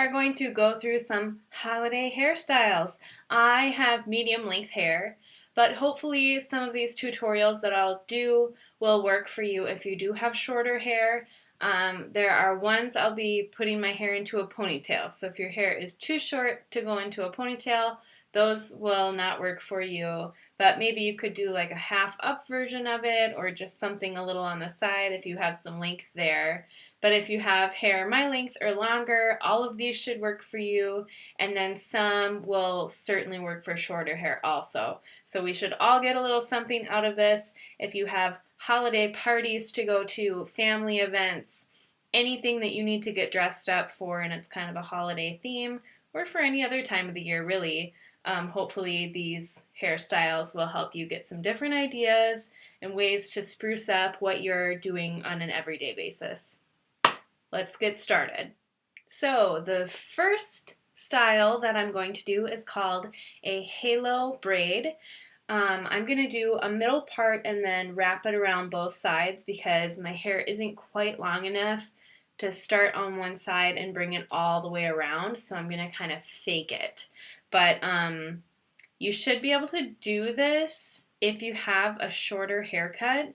are going to go through some holiday hairstyles. I have medium length hair, but hopefully some of these tutorials that I'll do will work for you if you do have shorter hair. There are ones I'll be putting my hair into a ponytail. So if your hair is too short to go into a ponytail, those will not work for you. But maybe you could do like a half up version of it or just something a little on the side if you have some length there. But if you have hair my length or longer, all of these should work for you, and then some will certainly work for shorter hair also. So we should all get a little something out of this. If you have holiday parties to go to, family events, anything that you need to get dressed up for and it's kind of a holiday theme, or for any other time of the year really, hopefully these hairstyles will help you get some different ideas and ways to spruce up what you're doing on an everyday basis. Let's get started. So the first style that I'm going to do is called a halo braid. I'm going to do a middle part and then wrap it around both sides because my hair isn't quite long enough to start on one side and bring it all the way around, so I'm going to kind of fake it. But you should be able to do this if you have a shorter haircut.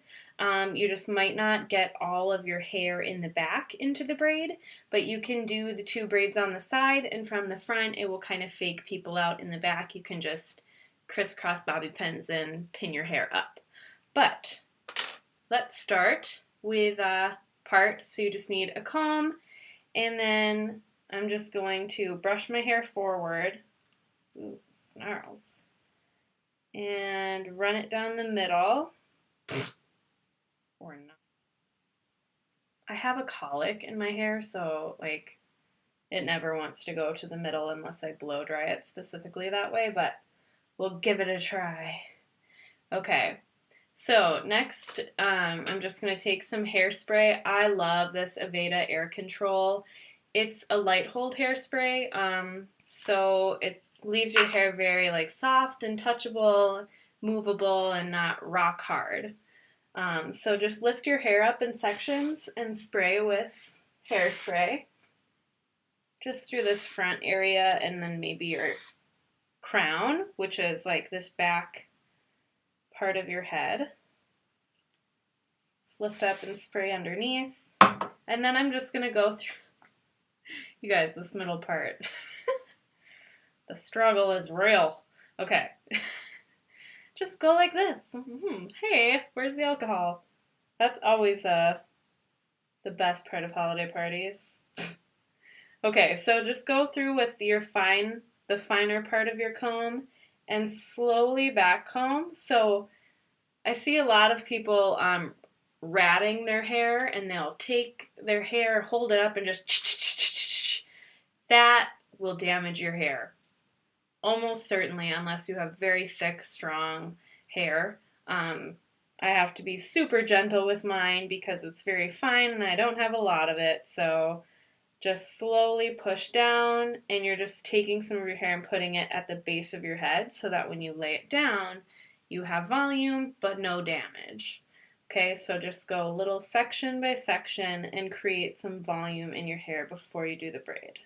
You just might not get all of your hair in the back into the braid, but you can do the two braids on the side, and from the front it will kind of fake people out in the back. You can just crisscross bobby pins and pin your hair up. But let's start with part. So you just need a comb, and then I'm just going to brush my hair forward. Ooh, snarls. And run it down the middle. Or not. I have a colic in my hair, so like it never wants to go to the middle unless I blow dry it specifically that way, but we'll give it a try. Okay, so next I'm just going to take some hairspray. I love this Aveda Air Control. It's a light hold hairspray, so it leaves your hair very like soft and touchable, movable, and not rock hard. So just lift your hair up in sections and spray with hairspray just through this front area and then maybe your crown, which is like this back part of your head. Just lift up and spray underneath. And then I'm just going to go through, you guys, this middle part. The struggle is real. Okay. Just go like this. Hey, where's the alcohol? That's always the best part of holiday parties. Okay, so just go through with the finer part of your comb and slowly back comb. So I see a lot of people ratting their hair, and they'll take their hair, hold it up, and just that will damage your hair. Almost certainly, unless you have very thick, strong hair. I have to be super gentle with mine because it's very fine and I don't have a lot of it. So just slowly push down, and you're just taking some of your hair and putting it at the base of your head so that when you lay it down, you have volume but no damage. Okay, so just go little section by section and create some volume in your hair before you do the braid.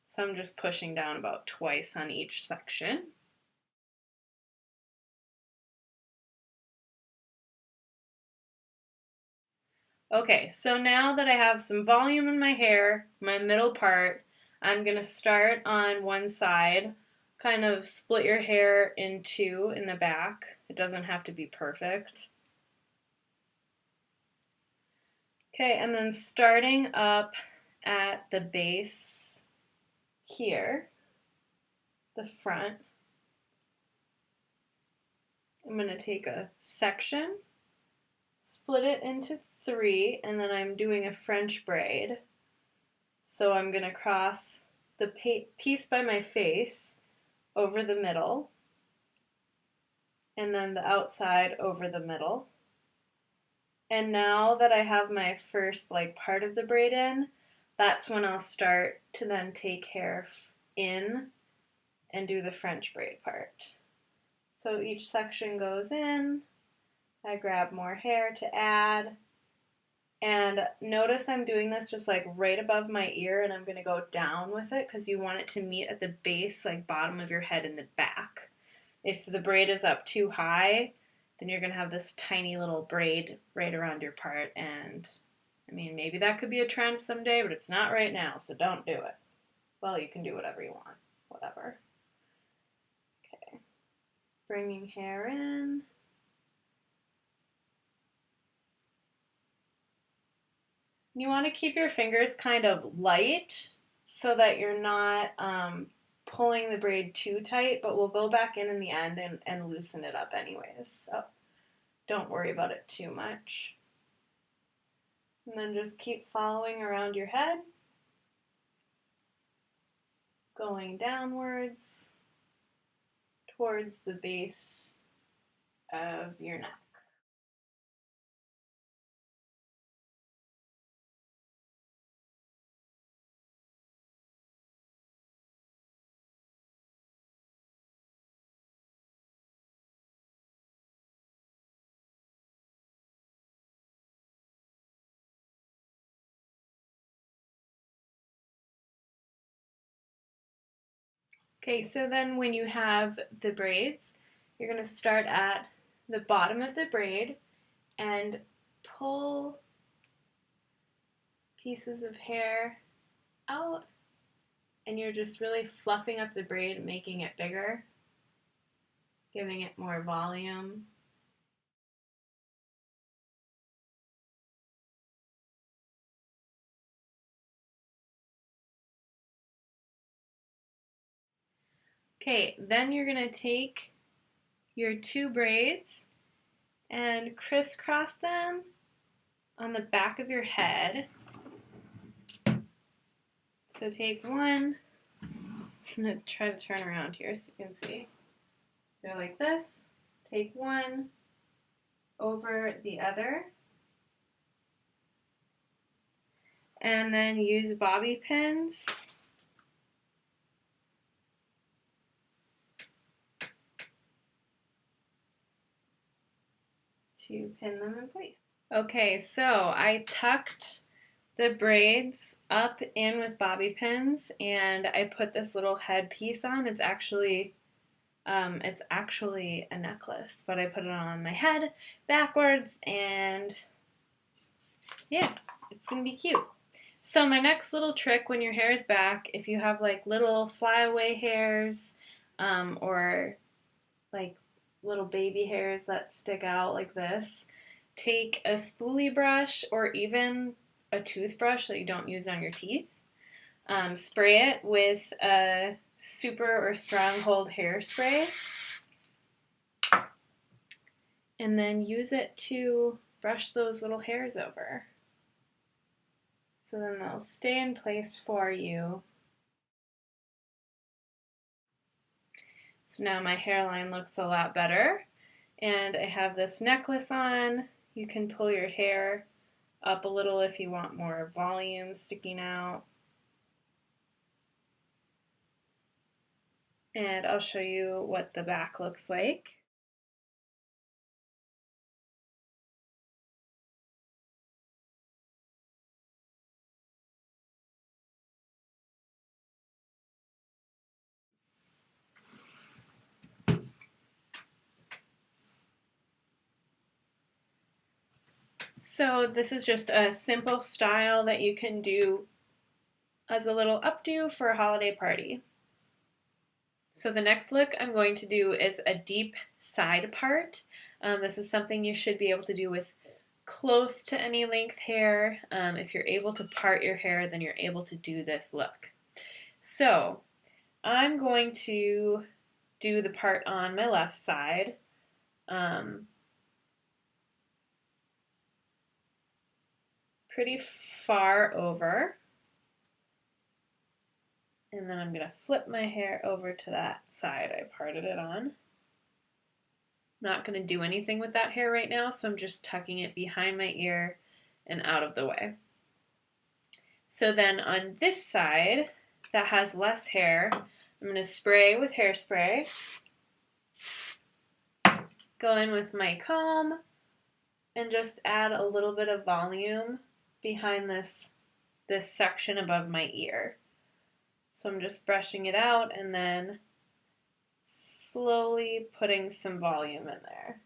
So I'm just pushing down about twice on each section. Okay, so now that I have some volume in my hair, my middle part, I'm going to start on one side, kind of split your hair in two in the back. It doesn't have to be perfect. Okay, and then starting up at the base here, the front, I'm going to take a section, split it into three, and then I'm doing a French braid. So I'm going to cross the piece by my face over the middle, and then the outside over the middle. And now that I have my first like part of the braid in, that's when I'll start to then take hair in and do the French braid part. So each section goes in, I grab more hair to add, And notice I'm doing this just like right above my ear, and I'm going to go down with it because you want it to meet at the base, like bottom of your head in the back. If the braid is up too high, then you're going to have this tiny little braid right around your part. And I mean, maybe that could be a trend someday, but it's not right now, so don't do it. Well, you can do whatever you want, whatever. Okay, bringing hair in. You want to keep your fingers kind of light so that you're not pulling the braid too tight, but we'll go back in the end and loosen it up anyways. So don't worry about it too much. And then just keep following around your head, going downwards towards the base of your neck. Okay, so then when you have the braids, you're going to start at the bottom of the braid and pull pieces of hair out, and you're just really fluffing up the braid, making it bigger, giving it more volume. Okay, then you're going to take your two braids and crisscross them on the back of your head. So take one, I'm going to try to turn around here so you can see. Go like this, take one over the other, and then use bobby pins to pin them in place. Okay, so I tucked the braids up in with bobby pins, and I put this little headpiece on. It's actually a necklace, but I put it on my head backwards, and yeah, it's gonna be cute. So my next little trick when your hair is back, if you have like little flyaway hairs or like little baby hairs that stick out like this, take a spoolie brush or even a toothbrush that you don't use on your teeth. Spray it with a super or stronghold hairspray, and then use it to brush those little hairs over. So then they'll stay in place for you. So now my hairline looks a lot better, and I have this necklace on. You can pull your hair up a little if you want more volume sticking out. And I'll show you what the back looks like. So this is just a simple style that you can do as a little updo for a holiday party. So the next look I'm going to do is a deep side part. This is something you should be able to do with close to any length hair. If you're able to part your hair, then you're able to do this look. So I'm going to do the part on my left side. Pretty far over. And then I'm going to flip my hair over to that side I parted it on. Not going to do anything with that hair right now, so I'm just tucking it behind my ear and out of the way. So then on this side that has less hair, I'm going to spray with hairspray, go in with my comb, and just add a little bit of volume behind this section above my ear. So I'm just brushing it out and then slowly putting some volume in there.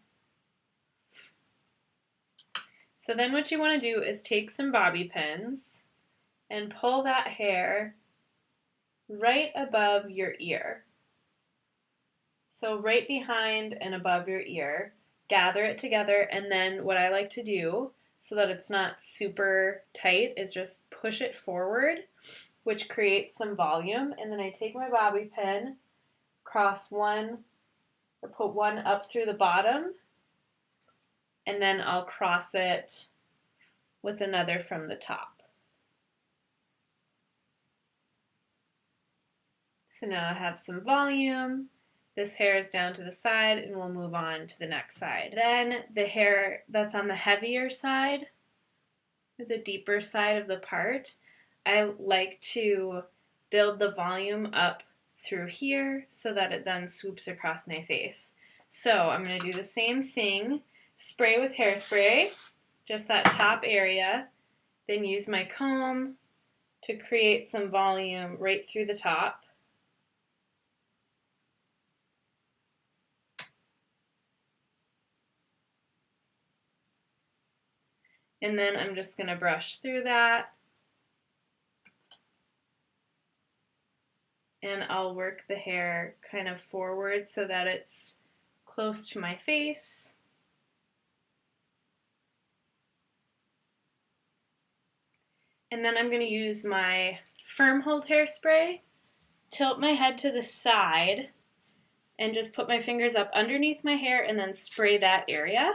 So then what you want to do is take some bobby pins and pull that hair right above your ear. So right behind and above your ear, gather it together, and then what I like to do so that it's not super tight is just push it forward, which creates some volume, and then I take my bobby pin, cross one, or put one up through the bottom, and then I'll cross it with another from the top. So now I have some volume. This hair is down to the side, and we'll move on to the next side. Then the hair that's on the heavier side, or the deeper side of the part, I like to build the volume up through here so that it then swoops across my face. So I'm going to do the same thing, spray with hairspray, just that top area, then use my comb to create some volume right through the top. And then I'm just going to brush through that. And I'll work the hair kind of forward so that it's close to my face. And then I'm going to use my firm hold hairspray, tilt my head to the side, and just put my fingers up underneath my hair and then spray that area.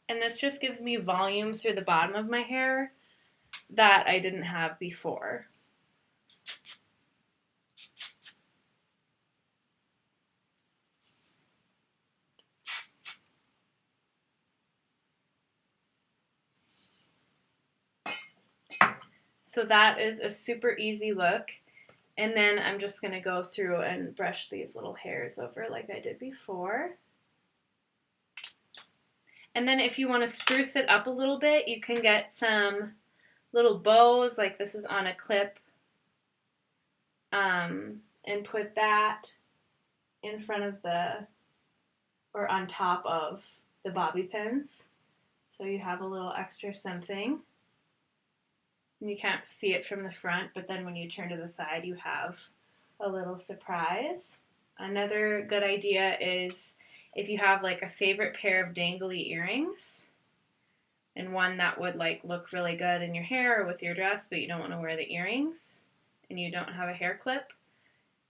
And this just gives me volume through the bottom of my hair that I didn't have before. So that is a super easy look. And then I'm just going to go through and brush these little hairs over like I did before. And then if you want to spruce it up a little bit, you can get some little bows, like this is on a clip, and put that in front of or on top of the bobby pins. So you have a little extra something. And you can't see it from the front, but then when you turn to the side, you have a little surprise. Another good idea is if you have like a favorite pair of dangly earrings and one that would like look really good in your hair or with your dress, but you don't want to wear the earrings and you don't have a hair clip,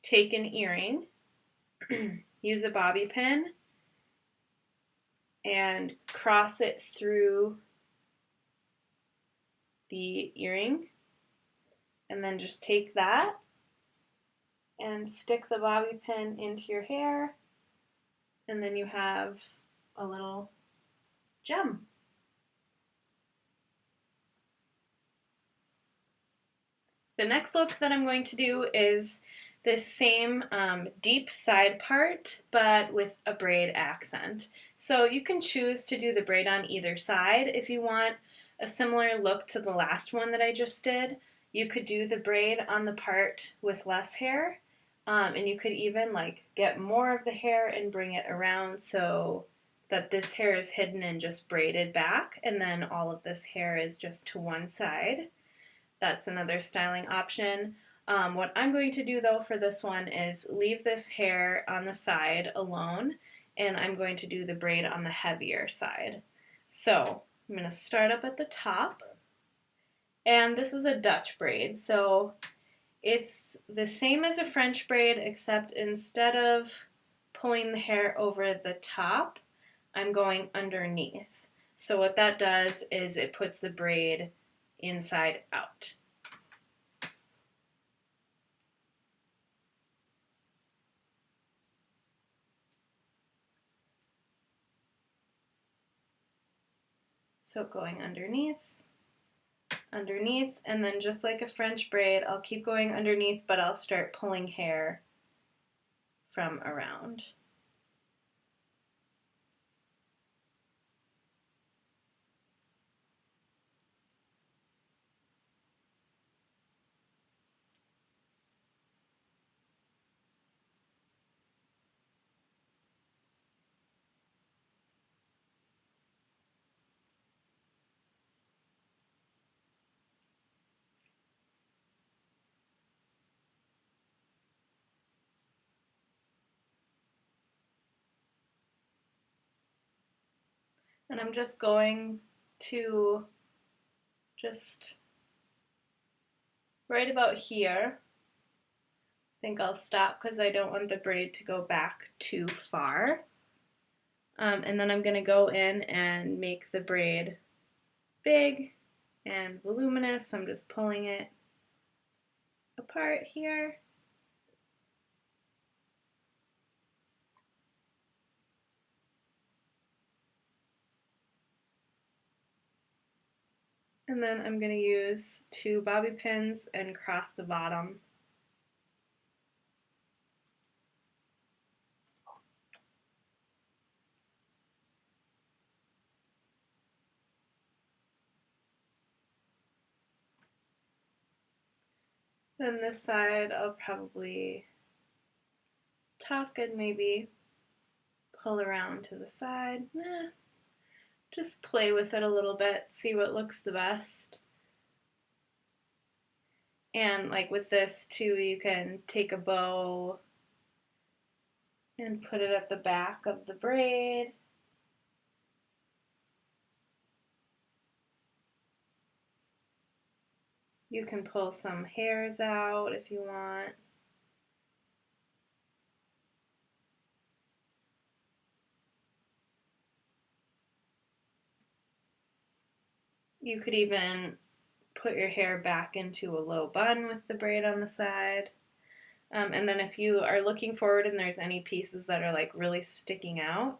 take an earring, use a bobby pin, and cross it through the earring, and then just take that and stick the bobby pin into your hair, and then you have a little gem. The next look that I'm going to do is this same deep side part, but with a braid accent. So you can choose to do the braid on either side. If you want a similar look to the last one that I just did, you could do the braid on the part with less hair, and you could even like get more of the hair and bring it around so that this hair is hidden and just braided back, and then all of this hair is just to one side. That's another styling option. What I'm going to do though for this one is leave this hair on the side alone, and I'm going to do the braid on the heavier side. So I'm going to start up at the top, and this is a Dutch braid, so it's the same as a French braid, except instead of pulling the hair over the top, I'm going underneath. So what that does is it puts the braid inside out. So going underneath, and then just like a French braid, I'll keep going underneath, but I'll start pulling hair from around. And I'm just going to just right about here. I think I'll stop because I don't want the braid to go back too far. And then I'm going to go in and make the braid big and voluminous. So I'm just pulling it apart here. And then I'm going to use 2 bobby pins and cross the bottom. Then this side I'll probably tuck and maybe pull around to the side. Just play with it a little bit, see what looks the best. And like with this too, you can take a bow and put it at the back of the braid. You can pull some hairs out if you want. You could even put your hair back into a low bun with the braid on the side. And then if you are looking forward and there's any pieces that are like really sticking out,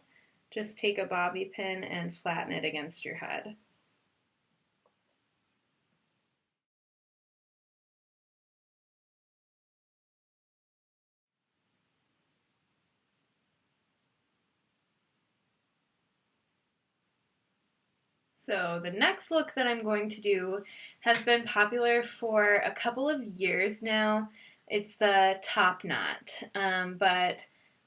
just take a bobby pin and flatten it against your head. So the next look that I'm going to do has been popular for a couple of years now. It's the top knot, but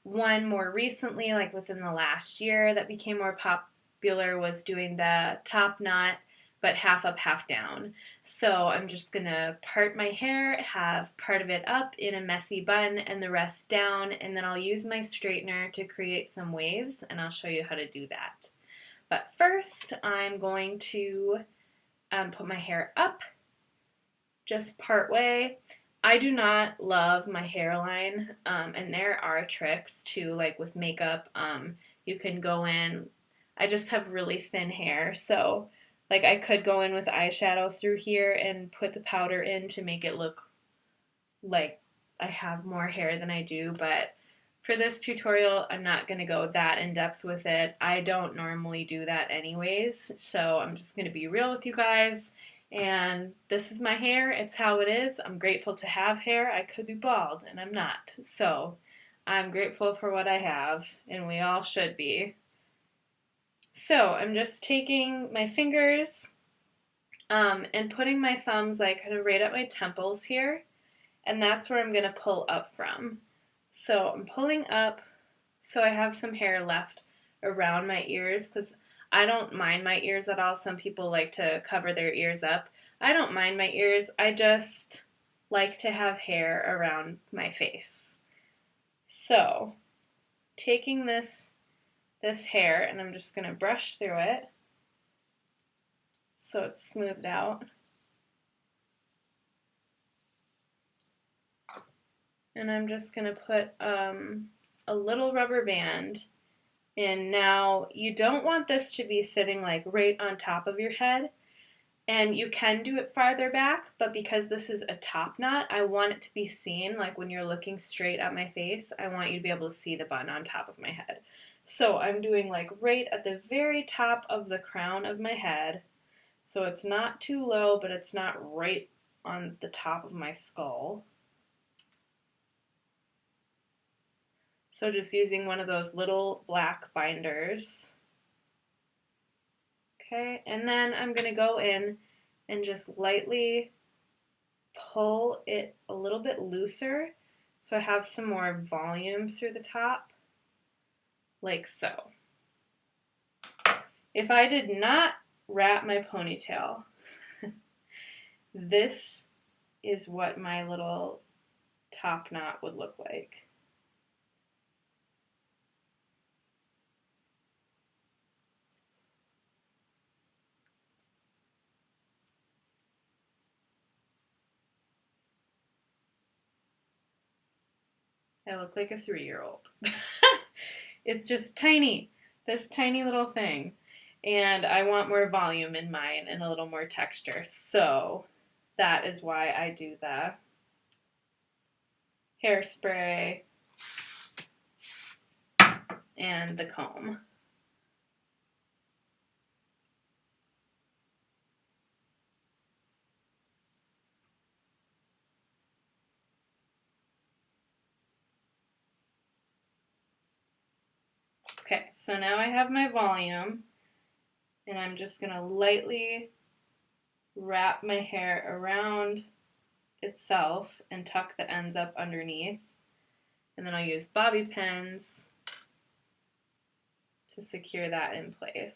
one more recently, like within the last year, that became more popular was doing the top knot, but half up, half down. So I'm just gonna part my hair, have part of it up in a messy bun and the rest down, and then I'll use my straightener to create some waves, and I'll show you how to do that. But first, I'm going to put my hair up just part way. I do not love my hairline, and there are tricks too, like with makeup. You can go in, I just have really thin hair, so like I could go in with eyeshadow through here and put the powder in to make it look like I have more hair than I do, but for this tutorial, I'm not going to go that in depth with it. I don't normally do that anyways, so I'm just going to be real with you guys. And this is my hair. It's how it is. I'm grateful to have hair. I could be bald, and I'm not. So I'm grateful for what I have, and we all should be. So I'm just taking my fingers and putting my thumbs like kind of right at my temples here, and that's where I'm going to pull up from. So I'm pulling up so I have some hair left around my ears because I don't mind my ears at all. Some people like to cover their ears up. I don't mind my ears. I just like to have hair around my face. So taking this hair and I'm just going to brush through it so it's smoothed out. And I'm just going to put a little rubber band in. Now, you don't want this to be sitting like right on top of your head, and you can do it farther back, but because this is a top knot, I want it to be seen, like when you're looking straight at my face, I want you to be able to see the bun on top of my head. So I'm doing like right at the very top of the crown of my head, so it's not too low, but it's not right on the top of my skull. So just using one of those little black binders. Okay, and then I'm going to go in and just lightly pull it a little bit looser so I have some more volume through the top, like so. If I did not wrap my ponytail, this is what my little top knot would look like. I look like a 3-year-old. It's just tiny, this tiny little thing. And I want more volume in mine and a little more texture. So that is why I do the hairspray and the comb. Okay, so now I have my volume, and I'm just going to lightly wrap my hair around itself and tuck the ends up underneath. And then I'll use bobby pins to secure that in place.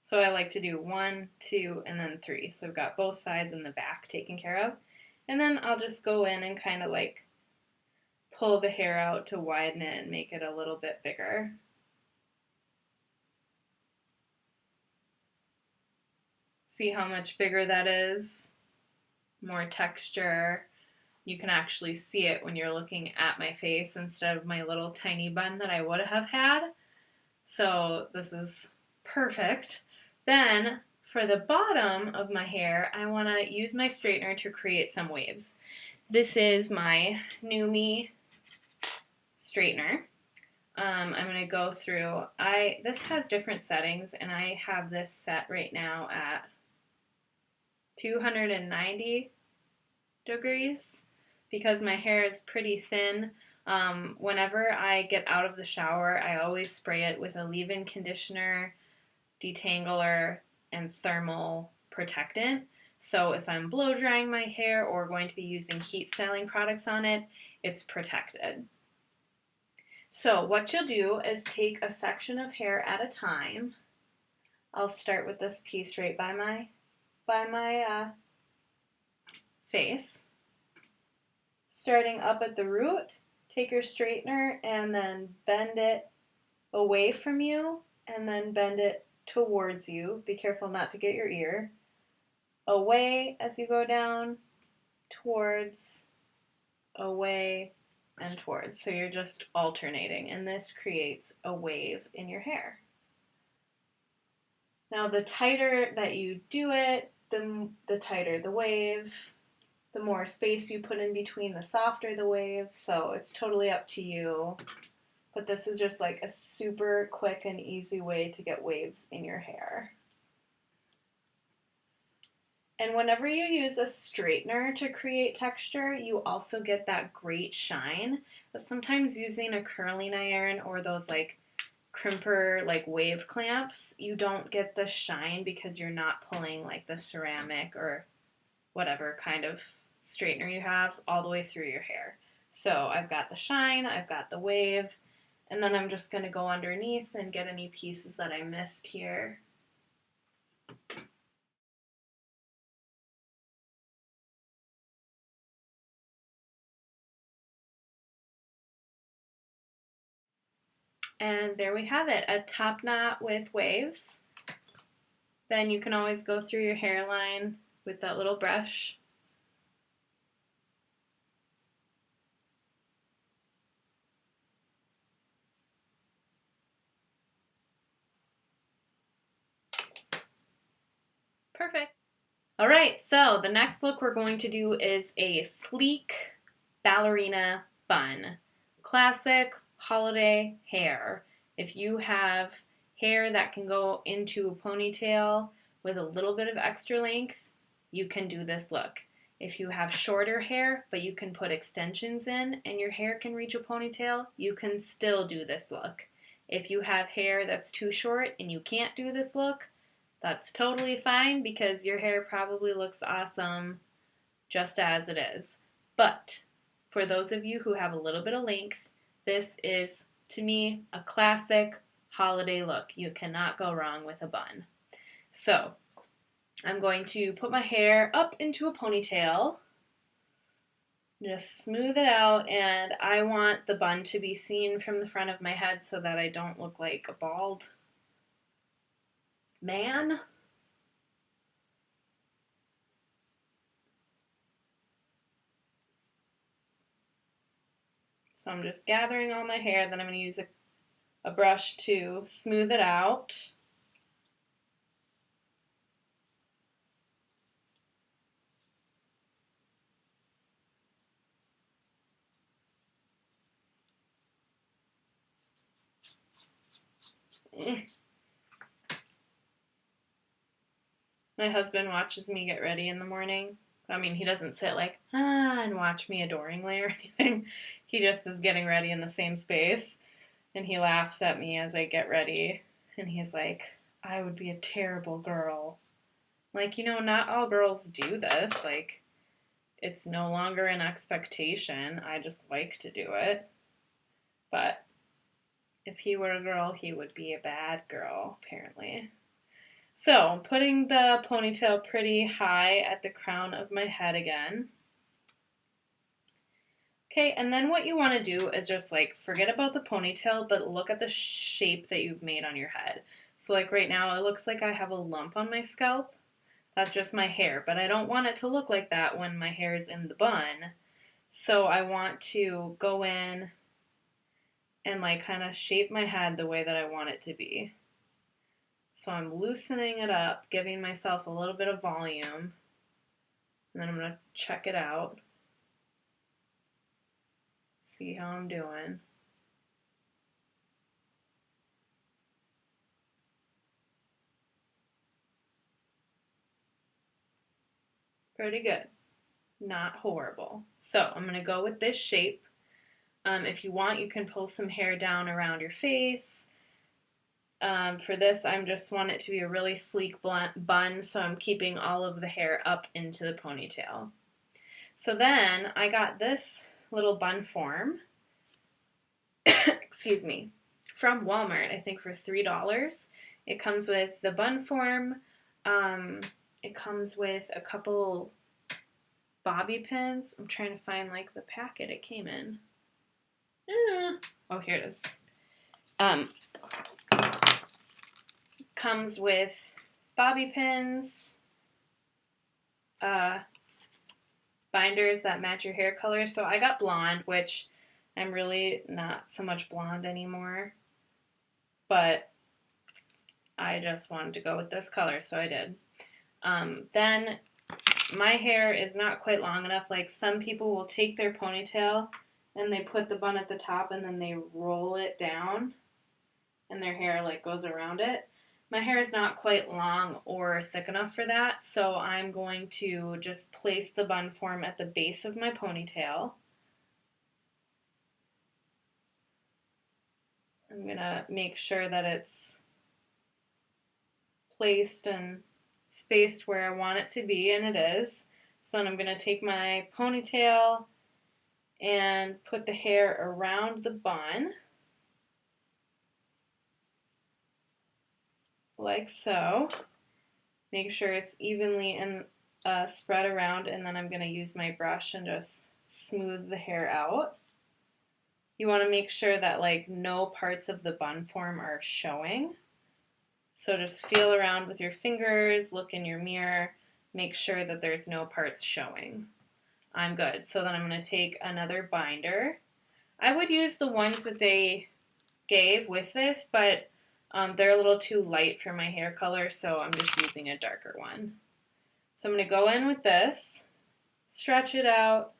So I like to do 1, 2, and then 3. So I've got both sides and the back taken care of. And then I'll just go in and kind of like pull the hair out to widen it and make it a little bit bigger. See how much bigger that is? More texture. You can actually see it when you're looking at my face instead of my little tiny bun that I would have had. So this is perfect. Then for the bottom of my hair, I want to use my straightener to create some waves. This is my NuMe straightener. I'm going to go through, this has different settings, and I have this set right now at 290 degrees because my hair is pretty thin. Whenever I get out of the shower, I always spray it with a leave-in conditioner, detangler, and thermal protectant. So if I'm blow drying my hair or going to be using heat styling products on it, it's protected. So what you'll do is take a section of hair at a time. I'll start with this piece right by my face. Starting up at the root, take your straightener and then bend it away from you and then bend it towards you. Be careful not to get your ear. Away as you go down, towards, away, and towards. So you're just alternating, and this creates a wave in your hair. Now the tighter that you do it, the tighter the wave, the more space you put in between, the softer the wave, so it's totally up to you. But this is just like a super quick and easy way to get waves in your hair. And whenever you use a straightener to create texture, you also get that great shine. But sometimes using a curling iron or those like crimper like wave clamps, you don't get the shine because you're not pulling like the ceramic or whatever kind of straightener you have all the way through your hair. So I've got the shine, I've got the wave, and then I'm just going to go underneath and get any pieces that I missed here. And there we have it, a top knot with waves. Then you can always go through your hairline with that little brush. Perfect. All right, so the next look we're going to do is a sleek ballerina bun. Classic holiday hair. If you have hair that can go into a ponytail with a little bit of extra length, you can do this look. If you have shorter hair, but you can put extensions in and your hair can reach a ponytail, you can still do this look. If you have hair that's too short and you can't do this look, that's totally fine because your hair probably looks awesome just as it is. But for those of you who have a little bit of length, this is, to me, a classic holiday look. You cannot go wrong with a bun. So I'm going to put my hair up into a ponytail. Just smooth it out, and I want the bun to be seen from the front of my head so that I don't look like a bald man. So I'm just gathering all my hair, then I'm going to use a brush to smooth it out. My husband watches me get ready in the morning. I mean, he doesn't sit like, and watch me adoringly or anything. He just is getting ready in the same space. And he laughs at me as I get ready. And he's like, I would be a terrible girl. Like, not all girls do this. Like, it's no longer an expectation. I just like to do it. But if he were a girl, he would be a bad girl, apparently. So, putting the ponytail pretty high at the crown of my head again. Okay, and then what you want to do is just like forget about the ponytail, but look at the shape that you've made on your head. So like right now, it looks like I have a lump on my scalp. That's just my hair, but I don't want it to look like that when my hair is in the bun. So I want to go in and like kind of shape my head the way that I want it to be. So I'm loosening it up, giving myself a little bit of volume, and then I'm going to check it out. See how I'm doing. Pretty good. Not horrible. So I'm going to go with this shape. If you want, you can pull some hair down around your face. For this, I just want it to be a really sleek bun, so I'm keeping all of the hair up into the ponytail. So then I got this little bun form, excuse me, from Walmart, I think for $3. It comes with the bun form. It comes with a couple bobby pins. I'm trying to find like the packet it came in. Oh, here it is. Comes with bobby pins, binders that match your hair color. So I got blonde, which I'm really not so much blonde anymore, but I just wanted to go with this color, so I did. Then my hair is not quite long enough. Like some people will take their ponytail and they put the bun at the top and then they roll it down and their hair like goes around it. My hair is not quite long or thick enough for that, so I'm going to just place the bun form at the base of my ponytail. I'm going to make sure that it's placed and spaced where I want it to be, and it is. So then I'm going to take my ponytail and put the hair around the bun, like so. Make sure it's evenly and spread around, and then I'm going to use my brush and just smooth the hair out. You want to make sure that like no parts of the bun form are showing. So just feel around with your fingers, look in your mirror, make sure that there's no parts showing. I'm good. So then I'm going to take another binder. I would use the ones that they gave with this, but they're a little too light for my hair color, so I'm just using a darker one. So I'm going to go in with this, stretch it out,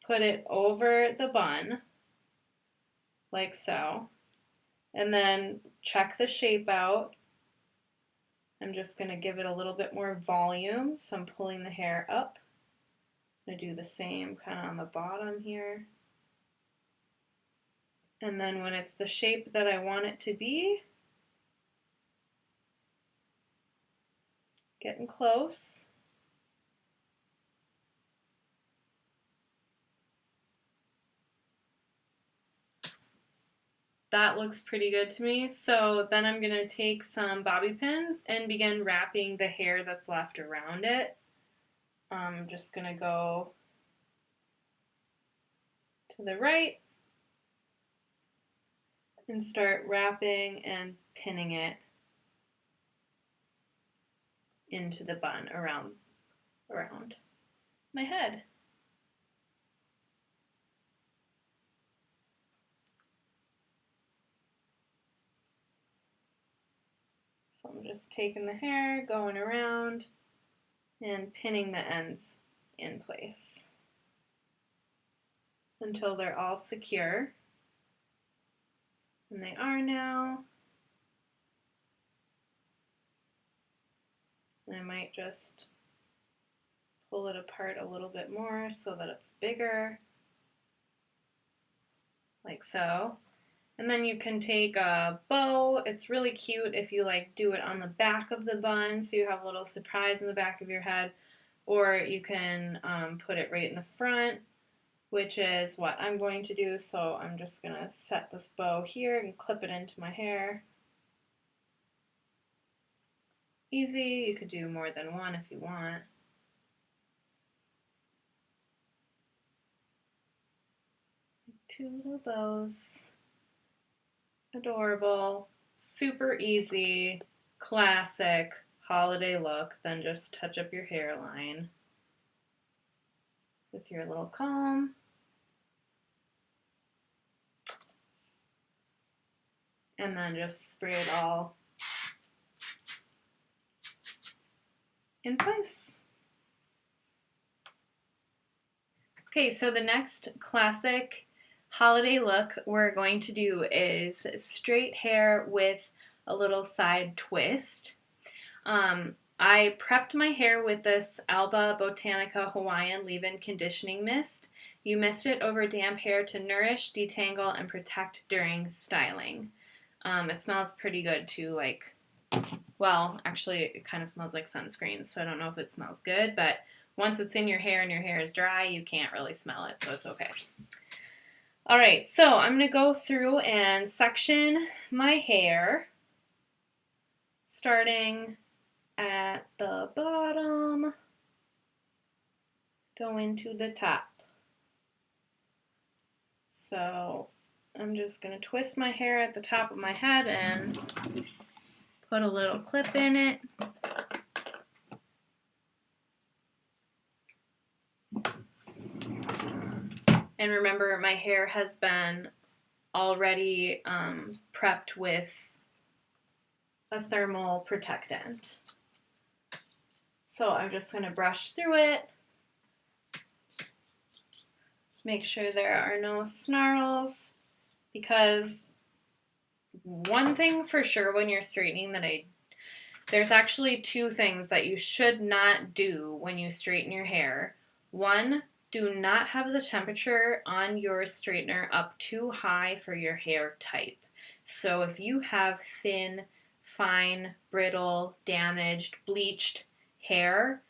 put it over the bun, like so, and then check the shape out. I'm just going to give it a little bit more volume, so I'm pulling the hair up. I'm going to do the same kind of on the bottom here. And then when it's the shape that I want it to be, getting close. That looks pretty good to me. So then I'm going to take some bobby pins and begin wrapping the hair that's left around it. I'm just going to go to the right and start wrapping and pinning it into the bun around my head. So I'm just taking the hair, going around, and pinning the ends in place until they're all secure. And they are now. And I might just pull it apart a little bit more so that it's bigger, like so. And then you can take a bow. It's really cute if you like do it on the back of the bun so you have a little surprise in the back of your head, or you can put it right in the front, which is what I'm going to do. So I'm just going to set this bow here and clip it into my hair. Easy. You could do more than one if you want. Two little bows. Adorable. Super easy. Classic holiday look. Then just touch up your hairline with your little comb. And then just spray it all in place. Okay, so the next classic holiday look we're going to do is straight hair with a little side twist. I prepped my hair with this Alba Botanica Hawaiian Leave-In Conditioning Mist. You mist it over damp hair to nourish, detangle, and protect during styling. It smells pretty good too, like, well, actually it kind of smells like sunscreen, so I don't know if it smells good, but once it's in your hair and your hair is dry, you can't really smell it, so it's okay. Alright, so I'm going to go through and section my hair, starting at the bottom, going to the top. So I'm just going to twist my hair at the top of my head and put a little clip in it. And remember, my hair has been already prepped with a thermal protectant. So I'm just going to brush through it. Make sure there are no snarls, because one thing for sure when you're straightening there's actually two things that you should not do when you straighten your hair. One, do not have the temperature on your straightener up too high for your hair type. So if you have thin, fine, brittle, damaged, bleached hair,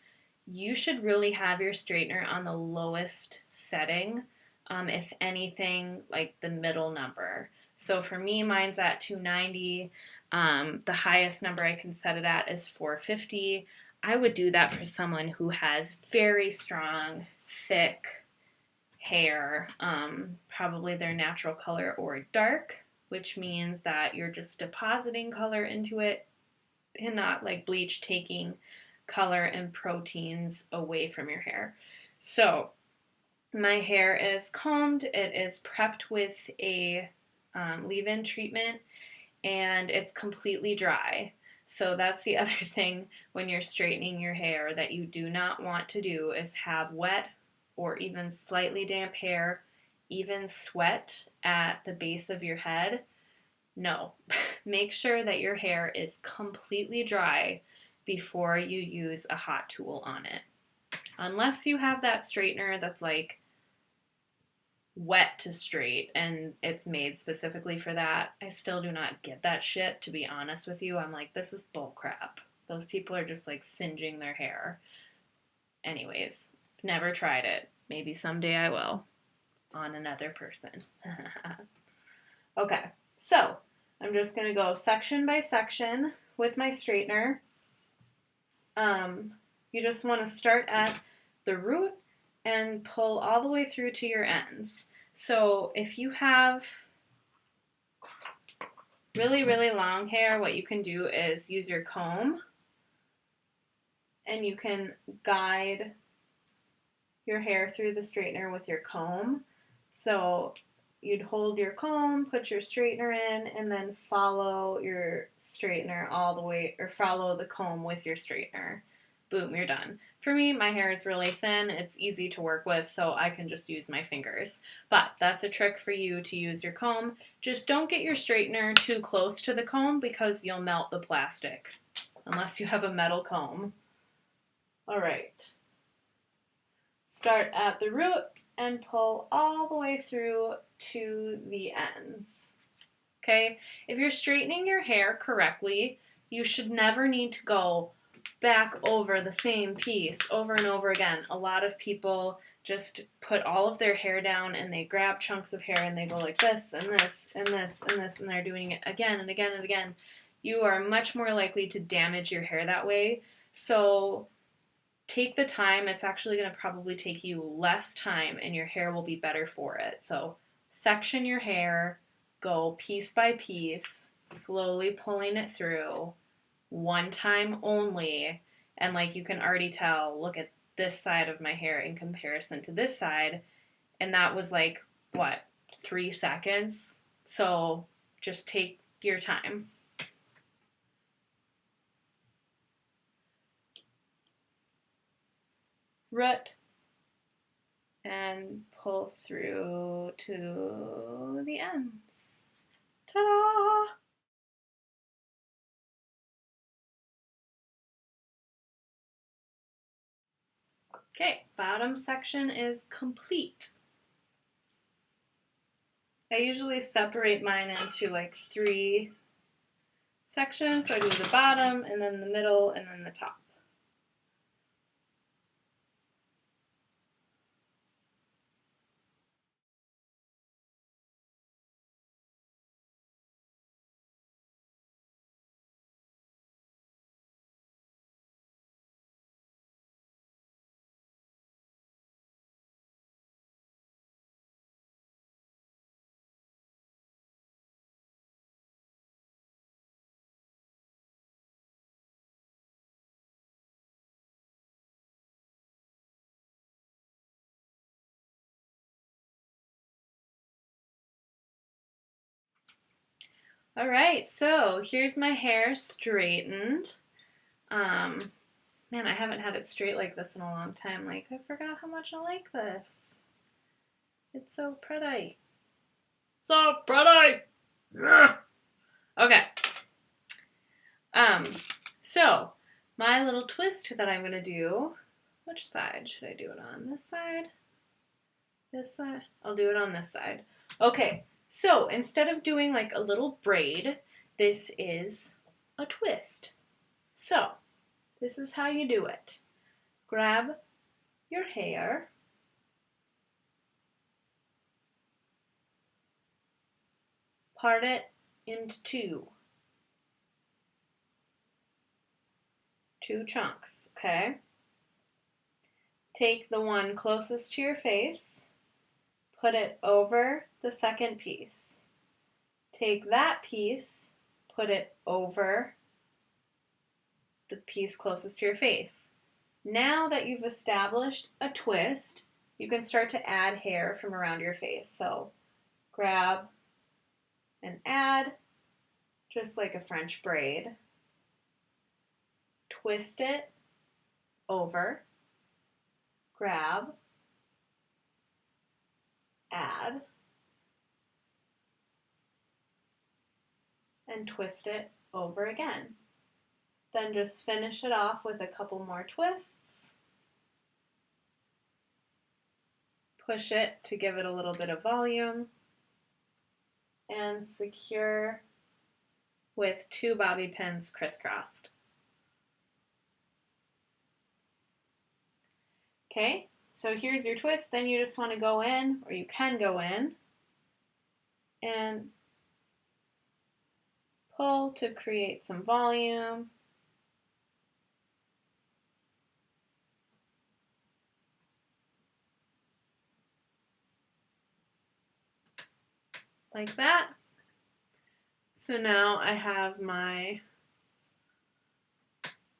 you should really have your straightener on the lowest setting, if anything, like the middle number. So for me, mine's at 290. The highest number I can set it at is 450. I would do that for someone who has very strong, thick hair, probably their natural color or dark, which means that you're just depositing color into it and not like bleach taking color and proteins away from your hair. So my hair is combed, it is prepped with a leave-in treatment, and it's completely dry. So that's the other thing when you're straightening your hair that you do not want to do, is have wet or even slightly damp hair, even sweat at the base of your head. No, make sure that your hair is completely dry before you use a hot tool on it. Unless you have that straightener that's like wet to straight and it's made specifically for that, I still do not get that shit, to be honest with you. I'm like, this is bull crap. Those people are just like singeing their hair. Anyways, never tried it. Maybe someday I will on another person. Okay, so I'm just going to go section by section with my straightener. You just want to start at the root and pull all the way through to your ends. So if you have really, really long hair, what you can do is use your comb and you can guide your hair through the straightener with your comb. So you'd hold your comb, put your straightener in, and then follow your straightener all the way, or follow the comb with your straightener. Boom, you're done. For me, my hair is really thin. It's easy to work with, so I can just use my fingers. But that's a trick for you to use your comb. Just don't get your straightener too close to the comb because you'll melt the plastic, unless you have a metal comb. All right. Start at the root and pull all the way through to the ends. Okay? If you're straightening your hair correctly, you should never need to go back over the same piece over and over again. A lot of people just put all of their hair down and they grab chunks of hair and they go like this and this and this and this and they're doing it again and again and again. You are much more likely to damage your hair that way. So take the time. It's actually going to probably take you less time and your hair will be better for it. So section your hair, go piece by piece, slowly pulling it through, one time only. And like you can already tell, look at this side of my hair in comparison to this side. And that was like, what, 3 seconds? So just take your time. Root and pull through to the ends. Ta-da! Okay, bottom section is complete. I usually separate mine into like 3 sections. So I do the bottom and then the middle and then the top. All right, so here's my hair straightened. Man, I haven't had it straight like this in a long time. Like, I forgot how much I like this. It's so pretty. So pretty! Yeah. Okay. So my little twist that I'm gonna do, which side should I do it on? This side? This side? I'll do it on this side. Okay, so instead of doing like a little braid, this is a twist. So this is how you do it. Grab your hair, part it into two chunks, okay? Take the one closest to your face, put it over the second piece. Take that piece, put it over the piece closest to your face. Now that you've established a twist, you can start to add hair from around your face. So grab and add, just like a French braid. Twist it over, grab, add, and twist it over again. Then just finish it off with a couple more twists. Push it to give it a little bit of volume. And secure with 2 bobby pins crisscrossed. Okay, so here's your twist. Then you just want to go in, or you can go in, and pull to create some volume. like that. So now I have my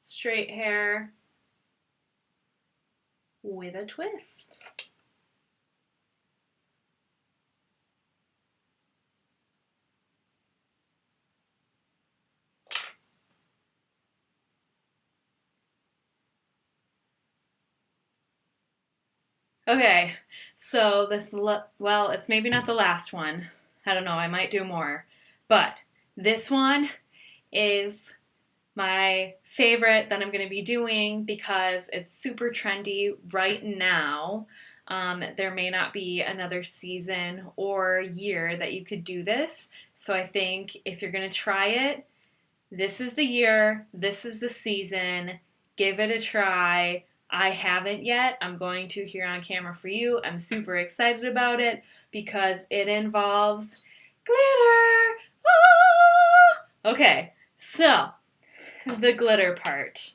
straight hair with a twist. Okay, so well, it's maybe not the last one. I don't know, I might do more. But this one is my favorite that I'm going to be doing because it's super trendy right now. There may not be another season or year that you could do this. So I think if you're going to try it, this is the year, this is the season. Give it a try. I haven't yet. I'm going to here on camera for you. I'm super excited about it because it involves glitter. Ah! Okay, so the glitter part,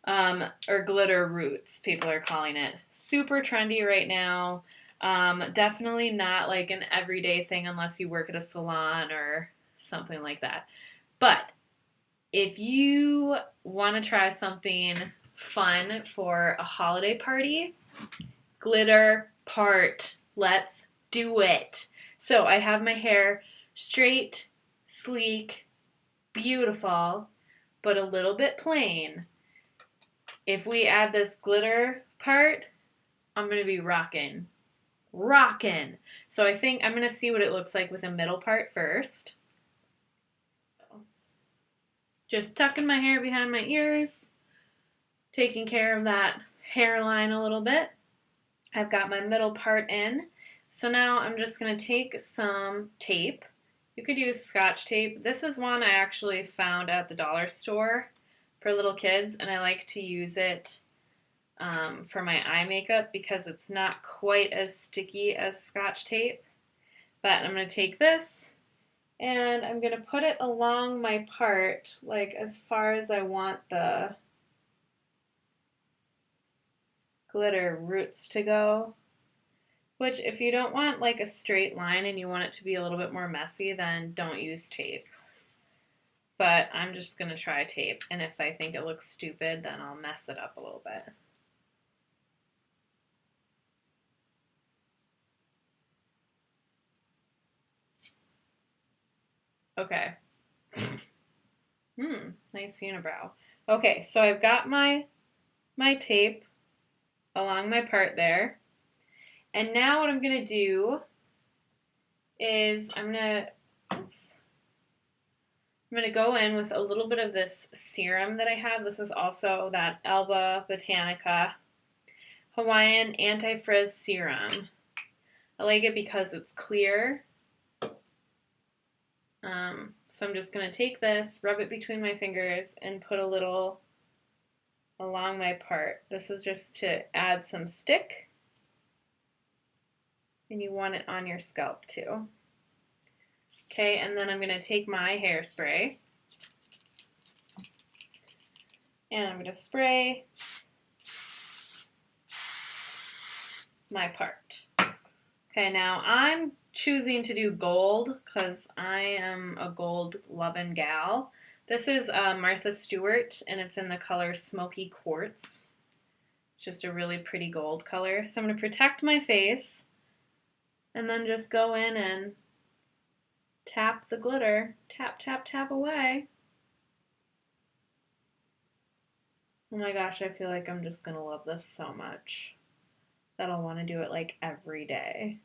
or glitter roots, people are calling it. Super trendy right now. Definitely not like an everyday thing unless you work at a salon or something like that. But if you want to try something fun for a holiday party, glitter part. Let's do it. So I have my hair straight, sleek, beautiful, but a little bit plain. If we add this glitter part, I'm going to be rocking. Rocking. So I think I'm going to see what it looks like with a middle part first. Just tucking my hair behind my ears, taking care of that hairline a little bit. I've got my middle part in. So now I'm just going to take some tape. You could use Scotch tape. This is one I actually found at the dollar store for little kids, and I like to use it for my eye makeup because it's not quite as sticky as Scotch tape. But I'm going to take this and I'm going to put it along my part, like as far as I want the glitter roots to go. Which, if you don't want like a straight line and you want it to be a little bit more messy, then don't use tape. But I'm just going to try tape, and if I think it looks stupid, then I'll mess it up a little bit. Okay. Nice unibrow. Okay, so I've got my tape along my part there. And now what I'm going to do is I'm going to go in with a little bit of this serum that I have. This is also that Alba Botanica Hawaiian Anti-Frizz Serum. I like it because it's clear. So I'm just going to take this, rub it between my fingers, and put a little along my part. This is just to add some stick. And you want it on your scalp too. Okay, and then I'm going to take my hairspray. And I'm going to spray my part. Okay, now I'm choosing to do gold because I am a gold loving gal. This is Martha Stewart, and it's in the color Smoky Quartz. It's just a really pretty gold color. So I'm going to protect my face and then just go in and tap the glitter. Tap, tap, tap away. Oh my gosh, I feel like I'm just going to love this so much that I'll want to do it like every day.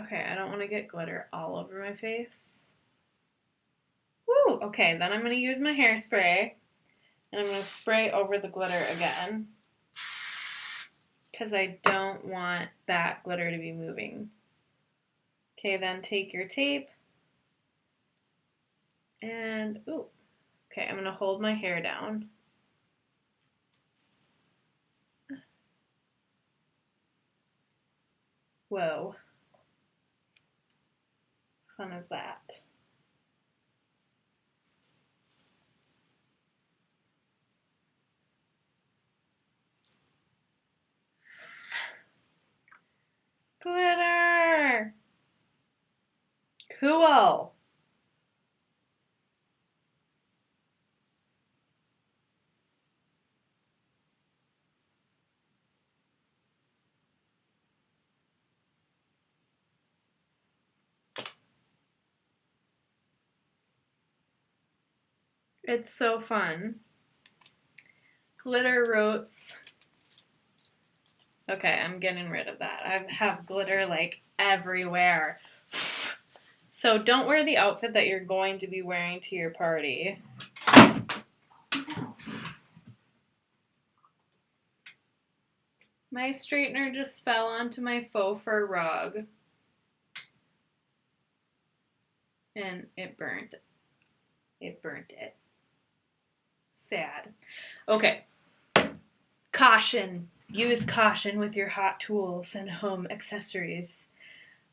Okay, I don't want to get glitter all over my face. Woo! Okay, then I'm going to use my hairspray, and I'm going to spray over the glitter again because I don't want that glitter to be moving. Okay, then take your tape, and, ooh, okay, I'm going to hold my hair down. Whoa. fun is that? Glitter! Cool! It's so fun. Glitter roots. Okay, I'm getting rid of that. I have glitter like everywhere. So don't wear the outfit that you're going to be wearing to your party. My straightener just fell onto my faux fur rug. And it burnt. It burnt it. Sad. Okay. Caution. Use caution with your hot tools and home accessories.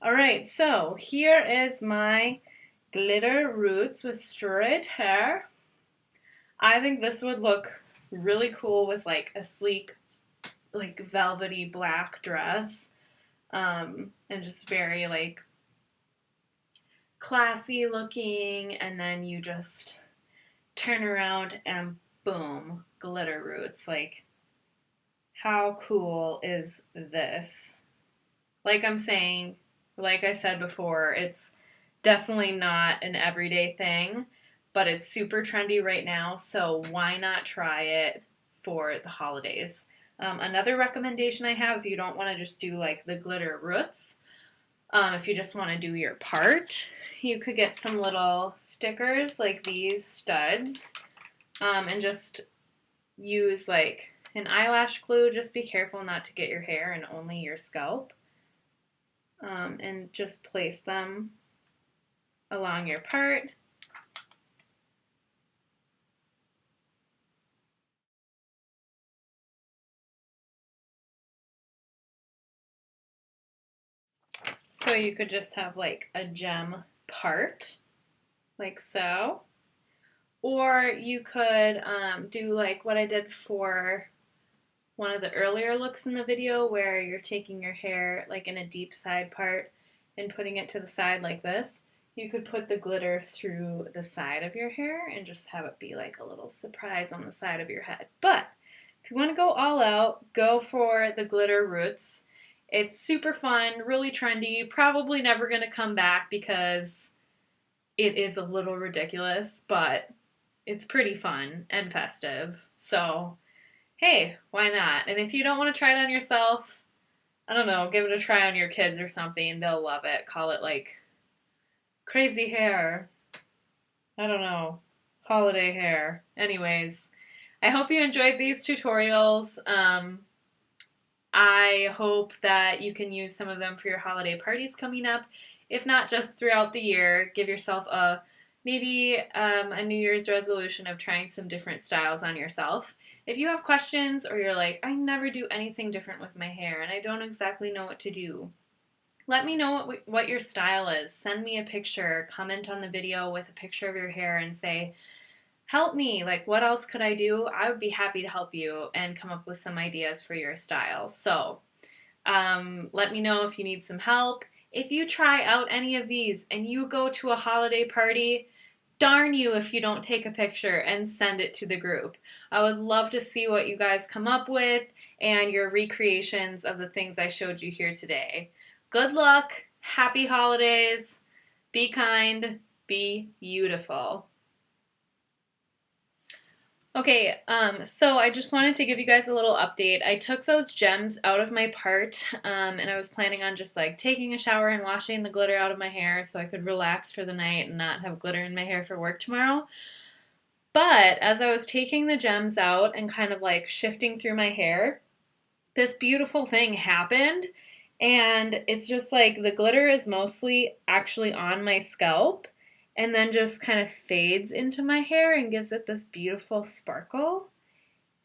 Alright, so here is my glitter roots with straight hair. I think this would look really cool with like a sleek, like velvety black dress. And just very like classy looking, and then you just turn around and boom, glitter roots. Like, how cool is this? Like I'm saying, like I said before, it's definitely not an everyday thing, but it's super trendy right now, so why not try it for the holidays? Another recommendation I have, if you don't want to just do like the glitter roots, if you just want to do your part, you could get some little stickers like these studs, and just use like an eyelash glue. Just be careful not to get your hair and only your scalp. And just place them along your part. So you could just have like a gem part, like so. Or you could do like what I did for one of the earlier looks in the video, where you're taking your hair like in a deep side part and putting it to the side like this. You could put the glitter through the side of your hair and just have it be like a little surprise on the side of your head. But if you want to go all out, go for the glitter roots. It's super fun, really trendy, probably never going to come back because it is a little ridiculous, but it's pretty fun and festive. So, hey, why not? And if you don't want to try it on yourself, I don't know, give it a try on your kids or something. They'll love it. Call it like crazy hair. I don't know. Holiday hair. Anyways, I hope you enjoyed these tutorials. I hope that you can use some of them for your holiday parties coming up. If not, just throughout the year, give yourself maybe a New Year's resolution of trying some different styles on yourself. If you have questions, or you're like, I never do anything different with my hair and I don't exactly know what to do, let me know what your style is. Send me a picture, comment on the video with a picture of your hair and say, help me, like what else could I do? I would be happy to help you and come up with some ideas for your style. So let me know if you need some help. If you try out any of these and you go to a holiday party, darn you if you don't take a picture and send it to the group. I would love to see what you guys come up with and your recreations of the things I showed you here today. Good luck, happy holidays, be kind, be beautiful. Okay, so I just wanted to give you guys a little update. I took those gems out of my part, and I was planning on just like taking a shower and washing the glitter out of my hair so I could relax for the night and not have glitter in my hair for work tomorrow. But as I was taking the gems out and kind of like shifting through my hair, this beautiful thing happened, and it's just like the glitter is mostly actually on my scalp, and then just kind of fades into my hair and gives it this beautiful sparkle.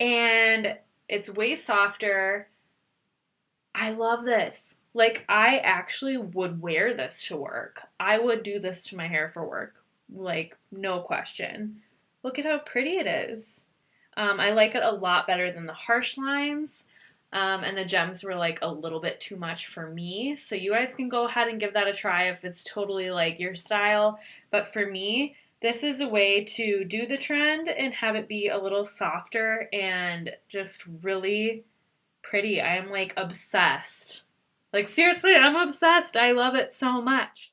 And it's way softer. I love this. Like, I actually would wear this to work. I would do this to my hair for work. Like, no question. Look at how pretty it is. I like it a lot better than the harsh lines. And the gems were like a little bit too much for me. So you guys can go ahead and give that a try if it's totally like your style. But for me, this is a way to do the trend and have it be a little softer and just really pretty. I am like obsessed. Like seriously, I'm obsessed. I love it so much.